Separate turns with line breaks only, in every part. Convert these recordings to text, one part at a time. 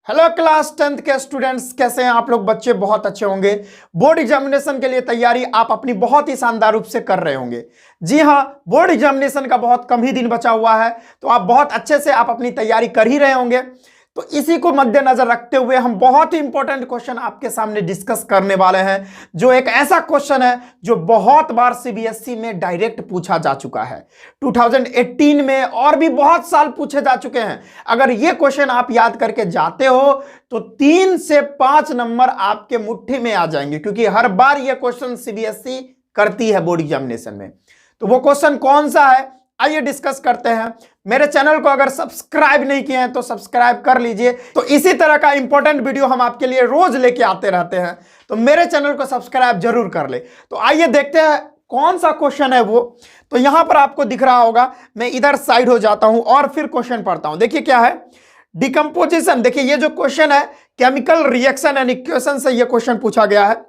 Hello class 10th के students, कैसे हैं आप लोग? बच्चे बहुत अच्छे होंगे। बोर्ड एग्जामिनेशन के लिए तैयारी आप अपनी बहुत ही शानदार रूप से कर रहे होंगे। जी हां, बोर्ड एग्जामिनेशन का बहुत कम ही दिन बचा हुआ है, तो आप बहुत अच्छे से आप अपनी तैयारी कर ही रहे होंगे। तो इसी को मद्देनजर रखते हुए हम बहुत ही इंपॉर्टेंट क्वेश्चन आपके सामने डिस्कस करने वाले हैं, जो एक ऐसा क्वेश्चन है जो बहुत बार सीबीएसई में डायरेक्ट पूछा जा चुका है। 2018 में और भी बहुत साल पूछे जा चुके हैं। अगर ये क्वेश्चन आप याद करके जाते हो तो 3 से 5 नंबर आपके मुट्ठी में आ जाएंगे, क्योंकि हर बार ये क्वेश्चन सीबीएसई करती है बोर्ड एग्जामिनेशन में। तो वो क्वेश्चन कौन सा है, आइए डिस्कस करते हैं। मेरे चैनल को अगर सब्सक्राइब नहीं किए हैं तो सब्सक्राइब कर लीजिए। तो इसी तरह का इंपॉर्टेंट वीडियो हम आपके लिए रोज लेके आते रहते हैं, तो मेरे चैनल को सब्सक्राइब जरूर कर ले। तो आइए देखते हैं कौन सा क्वेश्चन है वो। तो यहां पर आपको दिख रहा होगा, मैं इधर साइड हो जाता हूं और फिर क्वेश्चन पढ़ता हूं। देखिए क्या है, डिकम्पोजिशन। देखिए ये जो क्वेश्चन है, केमिकल रिएक्शन एंड इक्वेशन से ये क्वेश्चन पूछा गया है।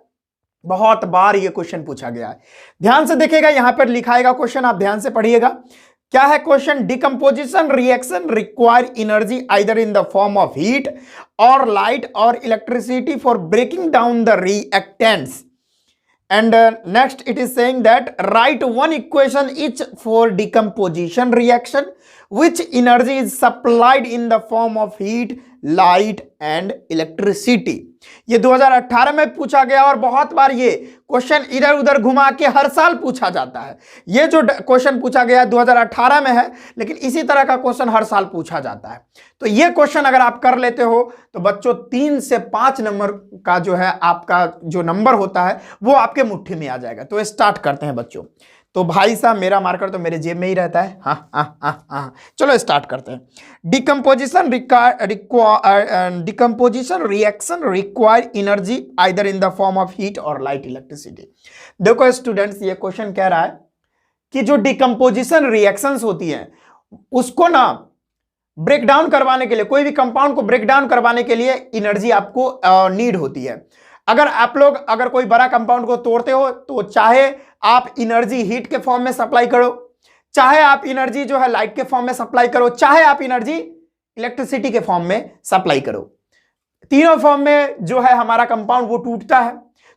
बहुत बार ये क्वेश्चन पूछा गया है। ध्यान से देखिएगा, यहां पर लिखाएगा क्वेश्चन, आप ध्यान से पढ़िएगा। क्या है question? Decomposition reaction require energy either in the form of heat और लाइट और electricity for breaking down the reactants. And next it is saying that write one equation each for decomposition reaction which energy is supplied in the form of heat, light and electricity। ये 2018 में पूछा गया और बहुत बार ये question इधर उधर घुमा के हर साल पूछा जाता है। ये जो क्वेश्चन पूछा गया 2018 में है, लेकिन इसी तरह का क्वेश्चन हर साल पूछा जाता है। तो ये क्वेश्चन अगर आप कर लेते हो तो बच्चों 3 से 5 नंबर का जो है आपका जो नंबर होता है वो आपके मुट्ठी में आ जाएगा। तो स्टार्ट करते हैं बच्चों। तो भाई साहब, मेरा मार्कर तो मेरे जेब में ही रहता है। हाँ, चलो स्टार्ट करते हैं। Decomposition reaction require energy either in the form of heat और लाइट इलेक्ट्रिसिटी। देखो स्टूडेंट्स, ये क्वेश्चन कह रहा है कि जो डिकम्पोजिशन रिएक्शंस होती हैं उसको ना ब्रेक डाउन करवाने के लिए, कोई भी कंपाउंड को ब्रेक डाउन करवाने के लिए एनर्जी आपको नीड होती है। अगर आप लोग अगर कोई बड़ा कंपाउंड को तोड़ते हो तो चाहे आप एनर्जी हीट के फॉर्म में सप्लाई करो, चाहे आप एनर्जी जो है लाइट के फॉर्म में सप्लाई करो, चाहे आप एनर्जी इलेक्ट्रिसिटी के फॉर्म में सप्लाई करो, तीनों फॉर्म में जो है हमारा कंपाउंड वो टूटता है।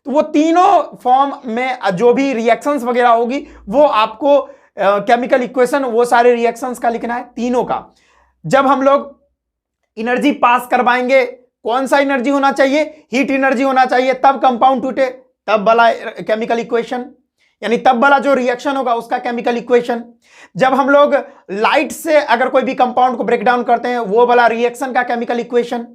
तो वो तीनों फॉर्म में जो भी रिएक्शंस वगैरह होगी वो आपको केमिकल इक्वेशन वो सारे रिएक्शंस का लिखना है, तीनों का। जब हम लोग एनर्जी पास करवाएंगे, कौन सा एनर्जी होना चाहिए? हीट एनर्जी होना चाहिए, तब कंपाउंड टूटे, तब वाला केमिकल इक्वेशन, यानी तब वाला जो रिएक्शन होगा उसका केमिकल इक्वेशन। जब हम लोग लाइट से अगर कोई भी कंपाउंड को ब्रेक डाउन करते हैं वो वाला रिएक्शन का केमिकल इक्वेशन।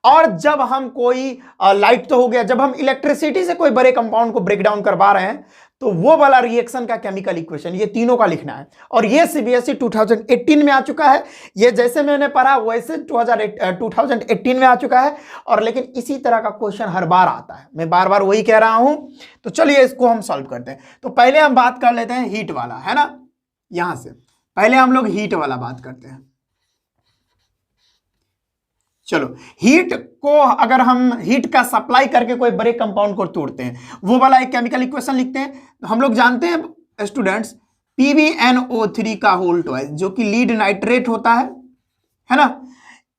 और जब हम कोई लाइट तो हो गया, जब हम इलेक्ट्रिसिटी से कोई बड़े कंपाउंड को ब्रेक डाउन करवा रहे हैं तो वो वाला रिएक्शन का केमिकल इक्वेशन, ये तीनों का लिखना है। और ये सीबीएसई 2018 में आ चुका है। ये जैसे मैंने पढ़ा वैसे 2018 में आ चुका है। और लेकिन इसी तरह का क्वेश्चन हर बार आता है, मैं बार बार वही कह रहा हूं। तो चलिए इसको हम सॉल्व करते हैं। तो पहले हम बात कर लेते हैं हीट वाला, है ना। यहां से पहले हम लोग हीट वाला बात करते हैं। चलो, हीट को अगर हम हीट का सप्लाई करके कोई बड़े कंपाउंड को तोड़ते हैं वो वाला एक केमिकल इक्वेशन लिखते हैं। तो हम लोग जानते हैं स्टूडेंट्स, PbNO3 का होल ट्वाइस, जो कि लीड नाइट्रेट होता है ना।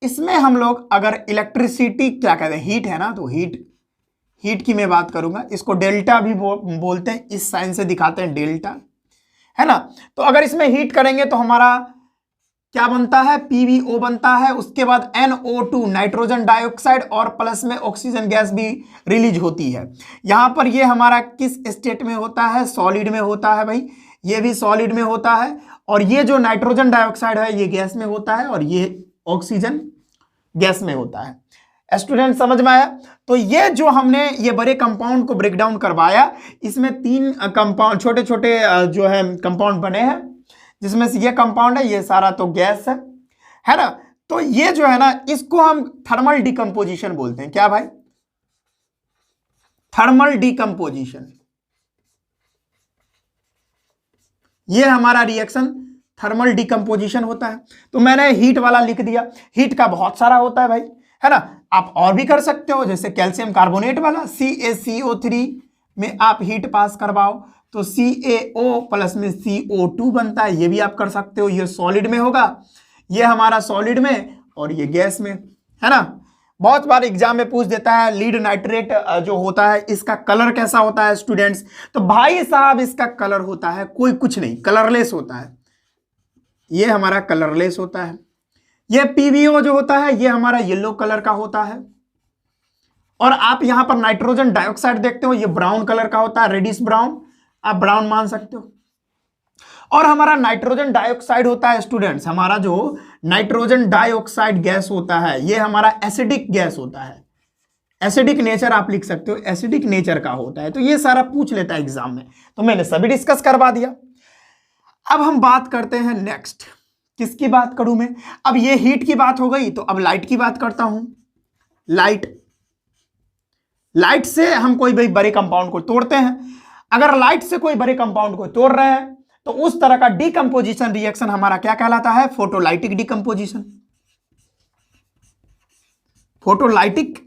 इसमें हम लोग अगर इलेक्ट्रिसिटी क्या कहते हैं, हीट है ना, तो हीट की मैं बात करूंगा। इसको डेल्टा भी बोलते हैं, इस साइन से दिखाते हैं डेल्टा, है ना। तो अगर इसमें हीट करेंगे तो हमारा क्या बनता है? PbO बनता है। उसके बाद NO2 नाइट्रोजन डाइऑक्साइड और प्लस में ऑक्सीजन गैस भी रिलीज होती है। यहां पर ये हमारा किस स्टेट में होता है? सॉलिड में होता है भाई, ये भी सॉलिड में होता है। और ये जो नाइट्रोजन डाइऑक्साइड है ये गैस में होता है और ये ऑक्सीजन गैस में होता है। स्टूडेंट समझ में आया? तो ये जो हमने ये बड़े कंपाउंड को ब्रेक डाउन करवाया, इसमें 3 कंपाउंड छोटे छोटे जो है कंपाउंड बने हैं, जिसमें से ये कंपाउंड है, ये सारा तो गैस है ना। तो ये जो है ना, इसको हम थर्मल डिकम्पोजिशन बोलते हैं। क्या भाई? Thermal decomposition. ये हमारा रिएक्शन थर्मल डिकम्पोजिशन होता है। तो मैंने हीट वाला लिख दिया। हीट का बहुत सारा होता है भाई, है ना। आप और भी कर सकते हो, जैसे कैल्शियम कार्बोनेट वाला CaCO3 में आप हीट पास करवाओ तो CaO प्लस में CO2 बनता है, ये भी आप कर सकते हो। ये सॉलिड में होगा, ये हमारा सॉलिड में और ये गैस में, है ना। बहुत बार एग्जाम में पूछ देता है लीड नाइट्रेट जो होता है इसका कलर कैसा होता है स्टूडेंट्स। तो भाई साहब इसका कलर होता है कोई कुछ नहीं, कलरलेस होता है। ये हमारा कलरलेस होता है। ये पीवीओ जो होता है ये हमारा येलो कलर का होता है। और आप यहां पर नाइट्रोजन डाइऑक्साइड देखते हो, ये ब्राउन कलर का होता है, रेडिश ब्राउन, आप ब्राउन मान सकते हो। और हमारा नाइट्रोजन डाइऑक्साइड होता है स्टूडेंट्स, हमारा जो नाइट्रोजन डाइऑक्साइड गैस होता है ये हमारा एसिडिक गैस होता है। एसिडिक नेचर आप लिख सकते हो, एसिडिक नेचर का होता है। तो ये सारा पूछ लेता है एग्जाम में, तो मैंने सभी डिस्कस करवा दिया। अब हम बात करते हैं नेक्स्ट, किसकी बात करूं मैं? अब ये हीट की बात हो गई, तो अब लाइट की बात करता हूं। लाइट से हम कोई भी बड़े कंपाउंड को तोड़ते हैं। अगर लाइट से कोई बड़े कंपाउंड को तोड़ रहे हैं तो उस तरह का डिकम्पोजिशन रिएक्शन हमारा क्या कहलाता है? Photolytic decomposition. फोटोलाइटिक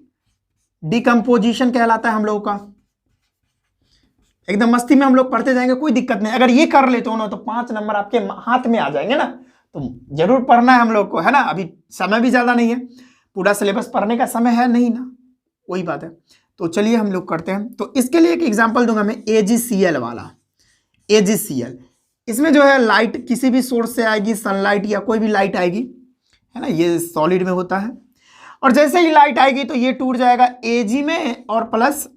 डिकम्पोजिशन कहलाता है हम लोगों का। एकदम मस्ती में हम लोग पढ़ते जाएंगे, कोई दिक्कत नहीं। अगर ये कर लेते हो ना तो 5 नंबर आपके हाथ में आ जाएंगे ना, तो जरूर पढ़ना है हम लोग को, है ना। अभी समय भी ज्यादा नहीं है, पूरा सिलेबस पढ़ने का समय है नहीं ना, वही बात है। तो चलिए हम लोग करते हैं। तो इसके लिए एक एग्जांपल दूंगा मैं, AgCl वाला। AgCl इसमें जो है लाइट किसी भी सोर्स से आएगी, सनलाइट या कोई भी लाइट आएगी, है ना, ये सॉलिड में होता है। और जैसे ही लाइट आएगी तो ये टूट जाएगा Ag में और प्लस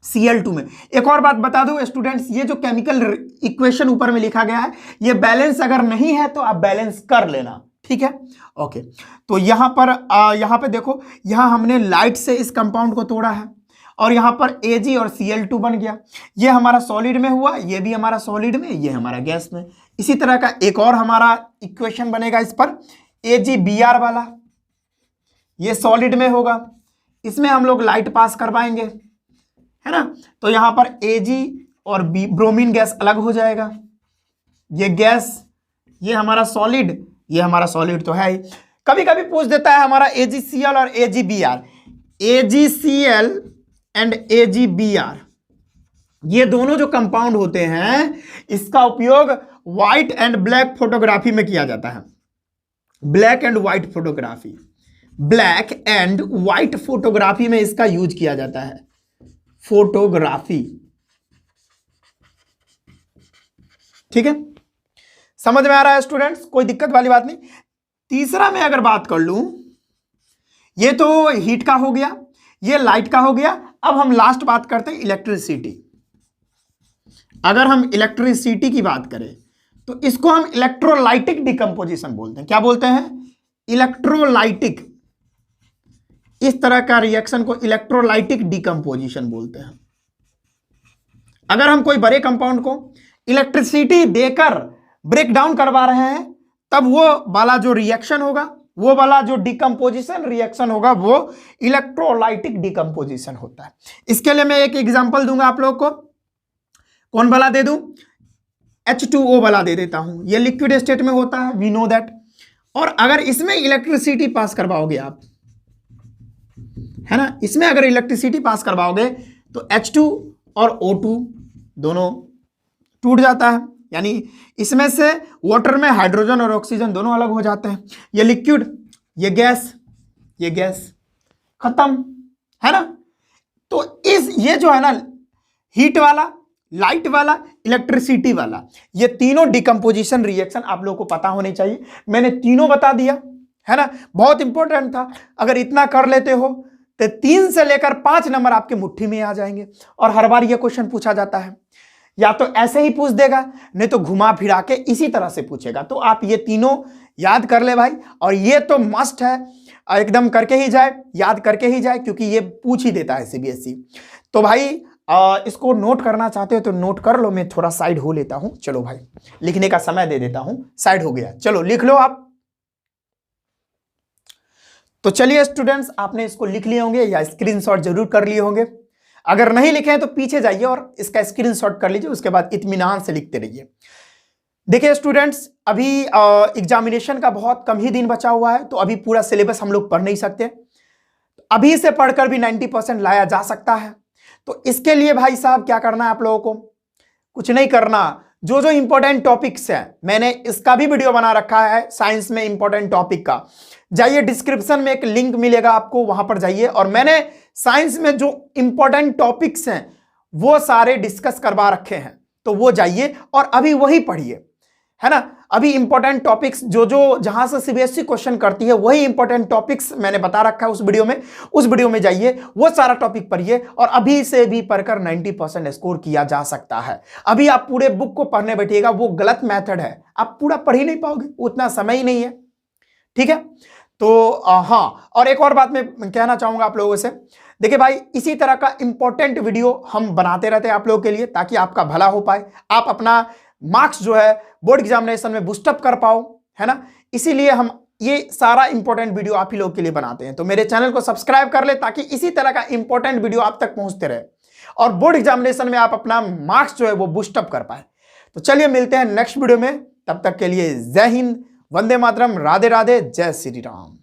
Cl2 में। एक और बात बता दूं स्टूडेंट्स, ये जो केमिकल इक्वेशन ऊपर में लिखा गया है ये बैलेंस अगर नहीं है तो आप बैलेंस कर लेना, ठीक है, ओके। तो यहां पर देखो, यहां हमने लाइट से इस कंपाउंड को तोड़ा है और यहां पर Ag और Cl2 बन गया। ये हमारा सॉलिड में हुआ, ये भी हमारा सॉलिड में, ये हमारा गैस में। इसी तरह का एक और हमारा इक्वेशन बनेगा इस पर, AgBr वाला, ये सॉलिड में होगा, इसमें हम लोग लाइट पास करवाएंगे, है ना। तो यहां पर Ag और ब्रोमीन गैस अलग हो जाएगा, ये गैस, ये हमारा सॉलिड, ये हमारा सॉलिड तो है ही। कभी कभी पूछ देता है हमारा AgCl और AgBr। AgCl एंड AgBr ये दोनों जो कंपाउंड होते हैं इसका उपयोग व्हाइट एंड ब्लैक फोटोग्राफी में किया जाता है। Black and white photography, black and white photography में इसका यूज किया जाता है, फोटोग्राफी, ठीक है, समझ में आ रहा है स्टूडेंट्स, कोई दिक्कत वाली बात नहीं। तीसरा मैं अगर बात कर लूं, ये तो हीट का हो गया, ये लाइट का हो गया। अब हम लास्ट बात करते हैं इलेक्ट्रिसिटी। अगर हम इलेक्ट्रिसिटी की बात करें तो इसको हम इलेक्ट्रोलाइटिक डिकम्पोजिशन बोलते हैं। क्या बोलते हैं? इलेक्ट्रोलाइटिक। इस तरह का रिएक्शन को इलेक्ट्रोलाइटिक डिकम्पोजिशन बोलते हैं। अगर हम कोई बड़े कंपाउंड को इलेक्ट्रिसिटी देकर ब्रेक डाउन करवा रहे हैं तब वो वाला जो रिएक्शन होगा, वो वाला जो डिकम्पोजिशन रिएक्शन होगा वो इलेक्ट्रोलाइटिक डिकम्पोजिशन होता है। इसके लिए मैं एक एग्जांपल दूंगा आप लोग को। कौन वाला दे दूं? H2O वाला दे देता हूं। ये लिक्विड स्टेट में होता है, वी नो दैट। और अगर इसमें इलेक्ट्रिसिटी पास करवाओगे आप, है ना, इसमें अगर इलेक्ट्रिसिटी पास करवाओगे तो H2 और O2 दोनों टूट जाता है, यानी इसमें से वाटर में हाइड्रोजन और ऑक्सीजन दोनों अलग हो जाते हैं। ये लिक्विड, ये गैस, खत्म, है ना। तो ये जो है ना, हीट वाला, लाइट वाला, इलेक्ट्रिसिटी वाला, ये तीनों डिकम्पोजिशन रिएक्शन आप लोगों को पता होने चाहिए। मैंने तीनों बता दिया, है ना, बहुत इंपॉर्टेंट था। अगर इतना कर लेते हो तो 3 से लेकर 5 नंबर आपके मुट्ठी में आ जाएंगे। और हर बार ये क्वेश्चन पूछा जाता है, या तो ऐसे ही पूछ देगा, नहीं तो घुमा फिरा के इसी तरह से पूछेगा। तो आप ये तीनों याद कर ले भाई, और ये तो मस्ट है, एकदम करके ही जाए, याद करके ही जाए, क्योंकि ये पूछ ही देता है CBSE। तो भाई इसको नोट करना चाहते हो तो नोट कर लो, मैं थोड़ा साइड हो लेता हूं। चलो भाई, लिखने का समय दे देता हूं, साइड हो गया, चलो लिख लो आप। तो चलिए स्टूडेंट्स, आपने इसको लिख लिए होंगे या स्क्रीनशॉट जरूर कर लिए होंगे। अगर नहीं लिखे हैं तो पीछे जाइए और इसका स्क्रीनशॉट कर लीजिए, उसके बाद इत्मीनान से लिखते रहिए। देखिए स्टूडेंट्स, अभी एग्जामिनेशन का बहुत कम ही दिन बचा हुआ है, तो अभी पूरा सिलेबस हम लोग पढ़ नहीं सकते। अभी से पढ़कर भी 90% लाया जा सकता है। तो इसके लिए भाई साहब क्या करना है आप लोगों को? कुछ नहीं करना, जो जो इंपॉर्टेंट टॉपिक्स हैं, मैंने इसका भी वीडियो बना रखा है साइंस में इंपॉर्टेंट टॉपिक का, जाइए, डिस्क्रिप्शन में एक लिंक मिलेगा आपको, वहां पर जाइए। और मैंने साइंस में जो इंपॉर्टेंट टॉपिक्स हैं वो सारे डिस्कस करवा रखे हैं, तो वो जाइए और अभी वही पढ़िए, है ना। अभी इंपॉर्टेंट टॉपिक्स जो जहां से सीबीएसई क्वेश्चन करती है वही इंपॉर्टेंट टॉपिक्स मैंने बता रखा है उस वीडियो में जाइए, वो सारा टॉपिक पढ़िए और अभी से भी पढ़कर 90% स्कोर किया जा सकता है। अभी आप पूरे बुक को पढ़ने बैठिएगा, वो गलत मेथड है, आप पूरा पढ़ ही नहीं पाओगे, उतना समय ही नहीं है, ठीक है। तो हाँ, और एक और बात मैं कहना चाहूंगा आप लोगों से, देखिए भाई, इसी तरह का इंपॉर्टेंट वीडियो हम बनाते रहते हैं आप लोगों के लिए, ताकि आपका भला हो पाए, आप अपना मार्क्स जो है बोर्ड एग्जामिनेशन में बूस्टअप कर पाओ, है ना। इसीलिए हम ये सारा इंपॉर्टेंट वीडियो आप ही लोग के लिए बनाते हैं। तो मेरे चैनल को सब्सक्राइब कर ले, ताकि इसी तरह का इंपॉर्टेंट वीडियो आप तक पहुंचते रहे और बोर्ड एग्जामिनेशन में आप अपना मार्क्स जो है वो बूस्टअप कर पाए। तो चलिए मिलते हैं नेक्स्ट वीडियो में, तब तक के लिए जय हिंद, वंदे मातरम, राधे राधे, जय श्री राम।